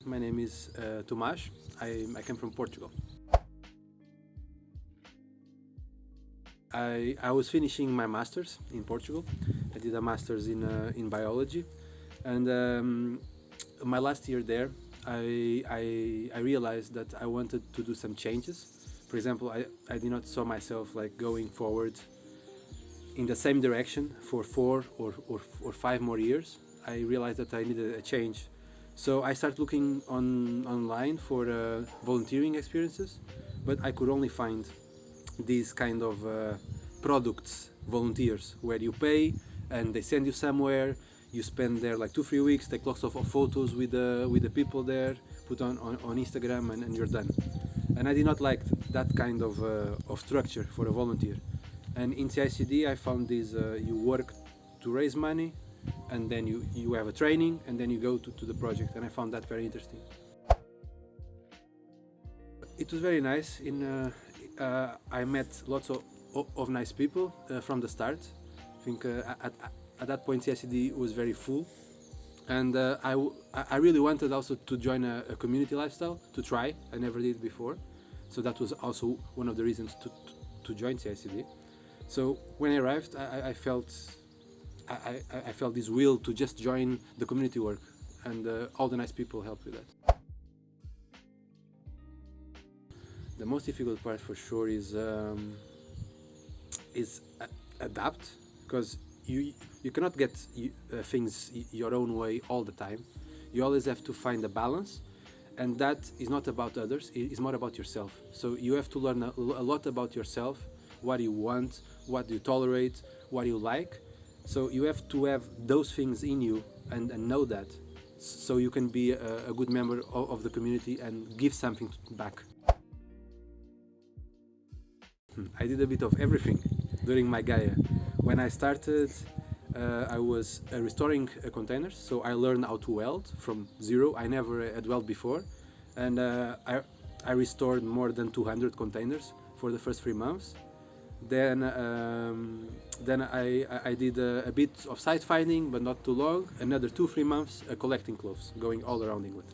My name is Tomas. I came from Portugal. I was finishing my master's in Portugal. I did a master's in biology, and my last year there, I realized that I wanted to do some changes. For example, I did not saw myself like going forward in the same direction for 4 or 5 more years. I realized that I needed a change. So I started looking online for volunteering experiences, but I could only find these kind of products, volunteers, where you pay and they send you somewhere. You spend there like 2-3 weeks, take lots of photos with the people there, put on Instagram, and you're done. And I did not like that kind of structure for a volunteer. And in CICD I found this, you work to raise money, and then you have a training, and then you go to the project, and I found that very interesting. It was very nice. I met lots of nice people from the start. I think at that point CICD was very full, and I really wanted also to join a community lifestyle, to try. I never did before, so that was also one of the reasons to join CICD. So when I arrived, I felt this will to just join the community work, and all the nice people helped with that. The most difficult part for sure is adapt, because you cannot get things your own way all the time. You always have to find a balance, and that is not about others, it's more about yourself. So you have to learn a lot about yourself, what you want, what you tolerate, what you like. So you have to have those things in you and know that, so you can be a good member of the community and give something back. I did a bit of everything during my Gaia. When I started, I was restoring containers, so I learned how to weld from zero. I never had welded before, and I restored more than 200 containers for the first 3 months. Then I did a bit of site finding, but not too long. Another 2-3 months collecting clothes, going all around England.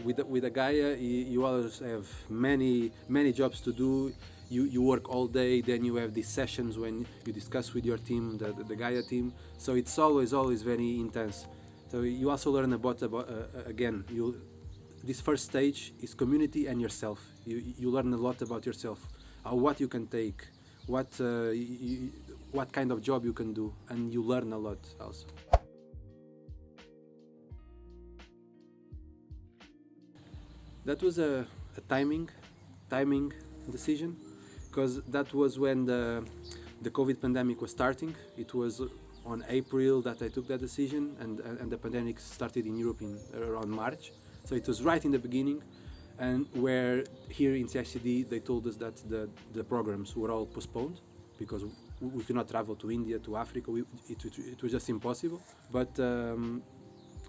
With a Gaia, you always have many jobs to do. You work all day, then you have these sessions when you discuss with your team, the Gaia team. So it's always very intense. So you also learn about again, this first stage is community and yourself. You learn a lot about yourself, what you can take, what kind of job you can do, and you learn a lot also. That was a timing decision, because that was when the COVID pandemic was starting. It was on April that I took that decision, and the pandemic started in Europe around March. So it was right in the beginning, and where here in CICD they told us that the programs were all postponed because we could not travel to India, to Africa. It was just impossible. But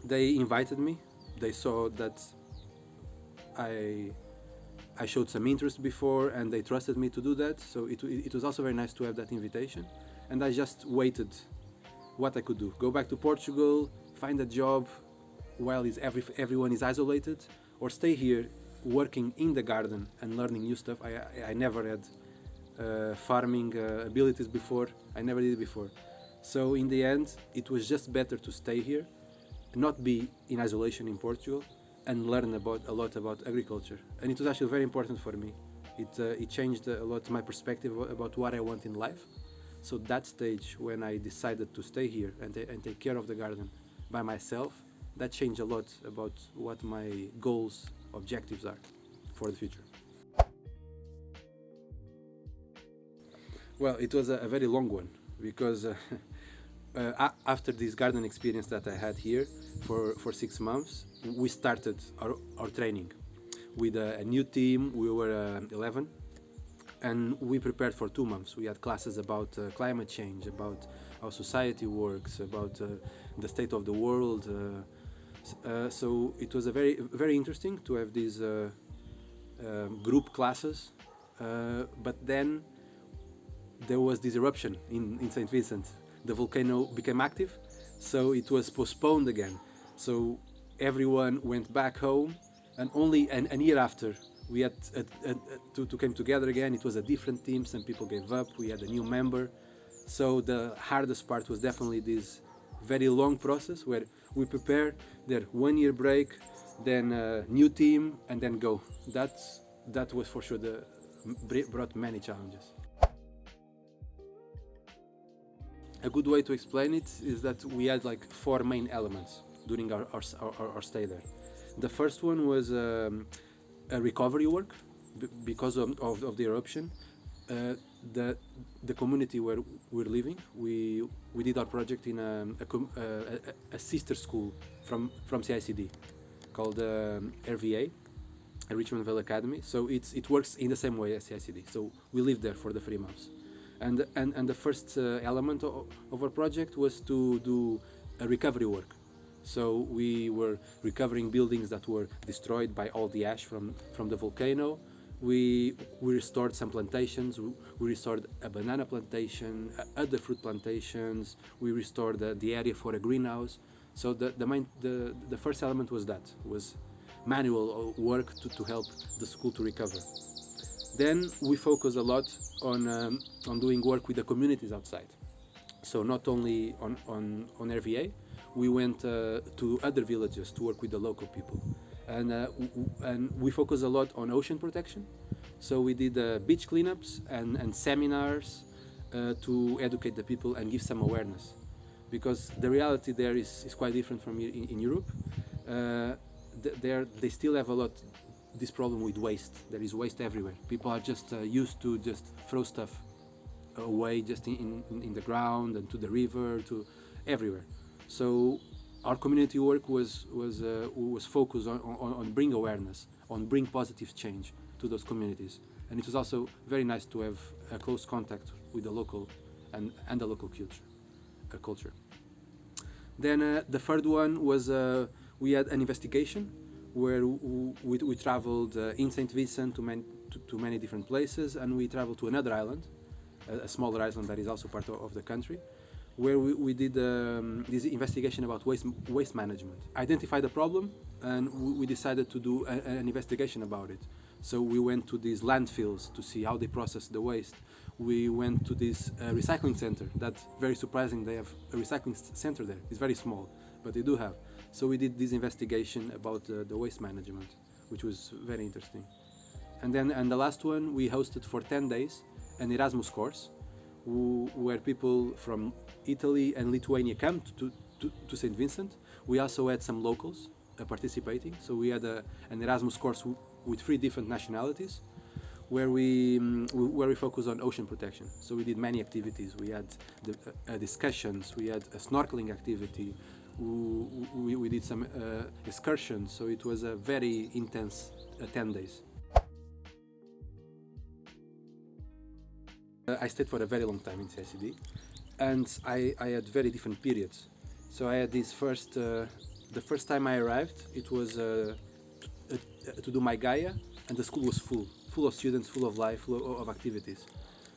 they invited me. They saw that I showed some interest before, and they trusted me to do that. So it was also very nice to have that invitation, and I just waited what I could do. Go back to Portugal, find a job while everyone is isolated, or stay here working in the garden and learning new stuff. I never had farming abilities before. I never did it before. So in the end, it was just better to stay here, not be in isolation in Portugal, and learn a lot about agriculture. And it was actually very important for me. It changed a lot my perspective about what I want in life. So that stage when I decided to stay here and take care of the garden by myself, that changed a lot about what my goals, objectives are for the future. Well, it was a very long one, because after this garden experience that I had here for 6 months, we started our training with a new team. We were 11, and we prepared for 2 months. We had classes about climate change, about how society works, about the state of the world. So it was very interesting to have these group classes, but then there was this eruption in St Vincent. The volcano became active, so it was postponed again. So everyone went back home, and only an year after we had to came together again. It was a different team. Some people gave up. We had a new member. So the hardest part was definitely this very long process where we prepare, their 1 year break, then a new team, and then go. That was for sure brought many challenges. A good way to explain it is that we had like 4 main elements during our stay there. The first one was a recovery work because of the eruption. The community where we're living, we did our project in a sister school from CICD called RVA, a Richmond Vale Academy. So it works in the same way as CICD. So we lived there for the 3 months. And the first element of our project was to do a recovery work. So we were recovering buildings that were destroyed by all the ash from the volcano. We restored some plantations. We restored a banana plantation, other fruit plantations. We restored the area for a greenhouse. So the first element was manual work to help the school to recover. Then we focus a lot on doing work with the communities outside. So not only on RVA, we went to other villages to work with the local people, and we focus a lot on ocean protection. So we did beach cleanups and seminars to educate the people and give some awareness, because the reality there is quite different from in Europe. They still have a lot this problem with waste. There is waste everywhere. People are just used to just throw stuff away just in the ground and to the river, to everywhere. So our community work was focused on bring awareness, on bring positive change to those communities. And it was also very nice to have a close contact with the local and the local culture. Then the third one was we had an investigation where we traveled in St Vincent to many different places, and we traveled to another island, a smaller island that is also part of the country, where we did this investigation about waste management. Identified the problem, and we decided to do an investigation about it. So we went to these landfills to see how they process the waste. We went to this recycling center. That's very surprising. They have a recycling center there. It's very small, but they do have. So we did this investigation about the waste management, which was very interesting. And the last one, we hosted for 10 days an Erasmus course, where people from Italy and Lithuania came to St Vincent. We also had some locals participating. So we had an Erasmus course with 3 different nationalities, where we focus on ocean protection. So we did many activities. We had discussions. We had a snorkeling activity. We did some excursions. So it was a very intense 10 days. I stayed for a very long time in CICD, and I had very different periods. So I had this the first time I arrived, it was to do my Gaia, and the school was full of students, full of life, full of activities.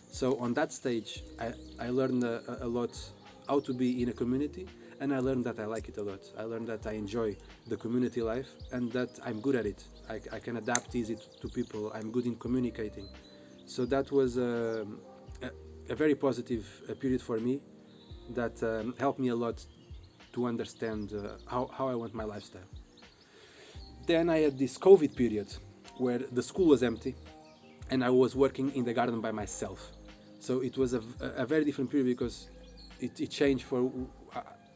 So on that stage, I learned a lot how to be in a community, and I learned that I like it a lot. I learned that I enjoy the community life and that I'm good at it. I can adapt easy to people. I'm good in communicating. So that was a very positive period for me that helped me a lot to understand how I want my lifestyle. Then I had this COVID period where the school was empty and I was working in the garden by myself. So it was a very different period because it changed for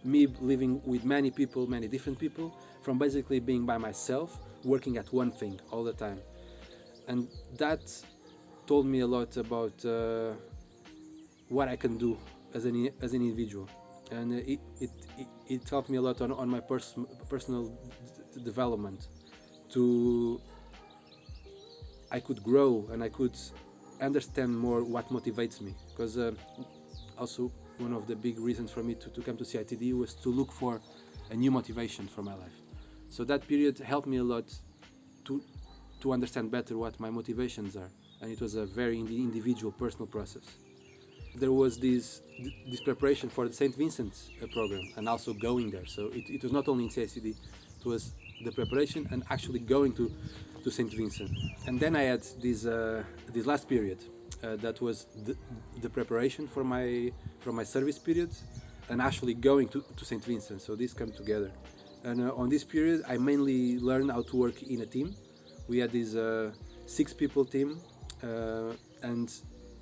me living with many people, many different people, from basically being by myself, working at one thing all the time. And that told me a lot about what I can do as an individual. And it helped me a lot on my personal development. I could grow and I could understand more what motivates me, because also one of the big reasons for me to come to CITD was to look for a new motivation for my life. So that period helped me a lot to understand better what my motivations are, and it was a very individual, personal process. there was this preparation for the St Vincent program, and also going there. So it was not only in CICD, it was the preparation and actually going to St Vincent. And then I had this last period that was the preparation for my service period, and actually going to St Vincent. So these come together. And on this period, I mainly learned how to work in a team. We had this 6-people team, and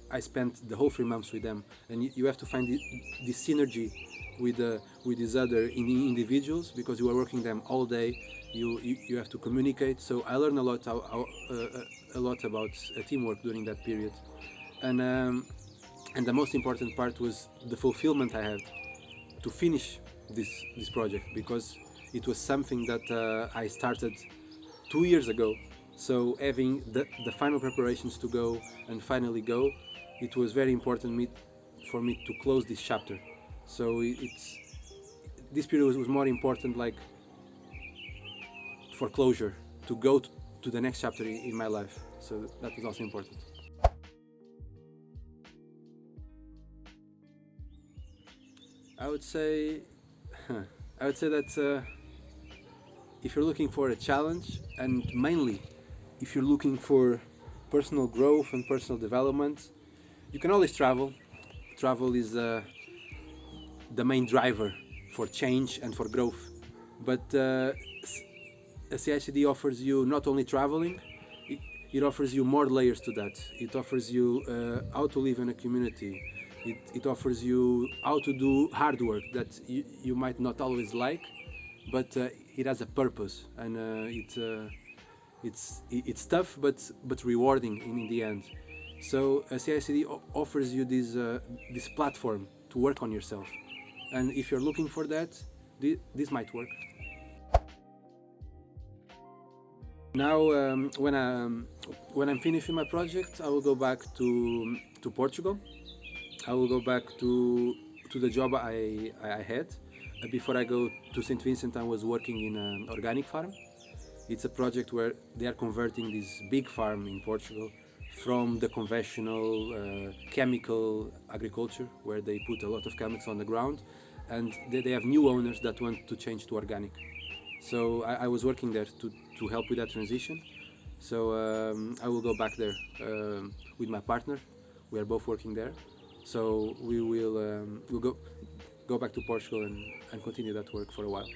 I spent the whole 3 months with them. And you have to find this synergy with these other individuals, because you are working them all day. You have to communicate. So I learned a lot about teamwork during that period. And the most important part was the fulfillment I had to finish this project, because it was something that I started 2 years ago. So having the final preparations to go and finally go, it was very important for me to close this chapter. So this period was more important, like, for closure, to go to the next chapter in my life. So that was also important. I would say that if you're looking for a challenge, and mainly if you're looking for personal growth and personal development, you can always travel. Travel is the main driver for change and for growth. But a CICD offers you not only traveling, it offers you more layers to that. It offers you how to live in a community. It offers you how to do hard work that you might not always like, but it has a purpose, and it's tough but rewarding in the end. So CICD offers you this platform to work on yourself, and if you're looking for that, this might work. Now, when I'm finishing my project, I will go back to Portugal. I will go back to the job I had. Before I go to St Vincent, I was working in an organic farm. It's a project where they are converting this big farm in Portugal from the conventional chemical agriculture, where they put a lot of chemicals on the ground, and they have new owners that want to change to organic. So I was working there to help with that transition. So I will go back there with my partner. We are both working there. So we'll go back to Portugal and continue that work for a while.